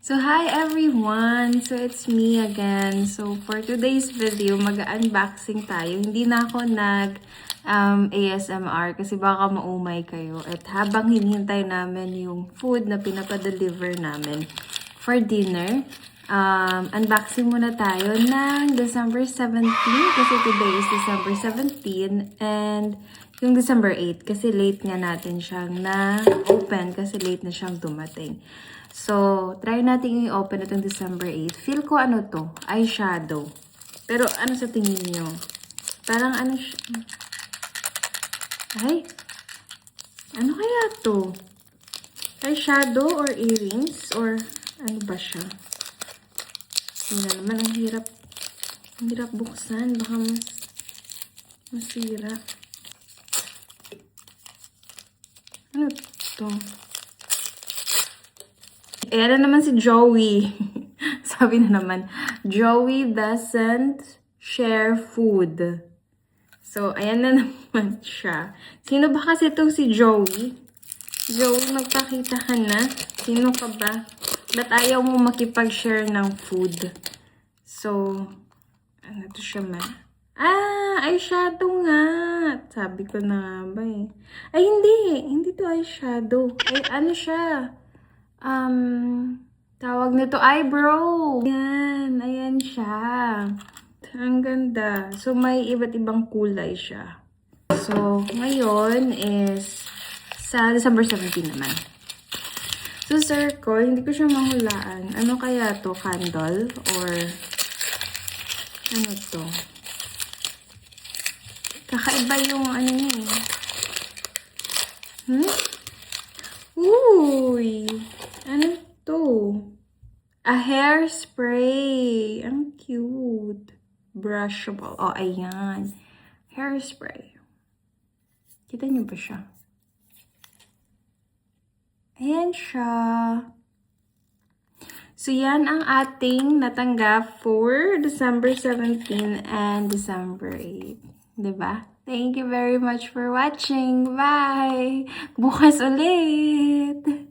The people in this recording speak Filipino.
So, hi everyone! So, it's me again. So, for today's video, mag-unboxing tayo. Hindi na ako ASMR kasi baka maumay kayo. At habang hinihintay namin yung food na pinapadeliver namin for dinner, unboxing muna tayo ng December 17 kasi today is December 17 and yung December 8 kasi late nga natin siyang na-open kasi late na siyang dumating. So, try natin i-open itong December 8. Feel ko ano to? Eyeshadow. Pero ano sa tingin niyo? Parang ano siya? Ay! Ano kaya to? Eyeshadow or earrings? Or ano ba siya? Yun na naman, ang hirap. Ang hirap buksan. Baka masira. Ano to? Ayan na naman si Joey. Sabi na naman, Joey doesn't share food. So, ayan na naman siya. Sino ba kasi itong si Joey? Joey, magpakita ka na. Sino ka ba? Ba't ayaw mo makipag-share ng food? So, ano to siya man? Eyeshadow nga. Sabi ko na ba eh. Ay, hindi. Hindi to eyeshadow. Ay, ano siya? Tawag nito eyebrow. Ayan, ayan siya. Ang ganda. So, may iba't ibang kulay siya. So, ngayon is sa December 17 naman. So, circle, hindi ko siya mahulaan. Ano kaya to? Candle? Or ano to? Kakaiba yung ano niya eh. Uy! Ano to? A hairspray. Ang cute. Brushable. Oh, ayan. Hairspray. Kita niyo ba siya? Ayan siya. So, yan ang ating natanggap for December 17 and December 8. Diba? Thank you very much for watching. Bye! Bukas ulit!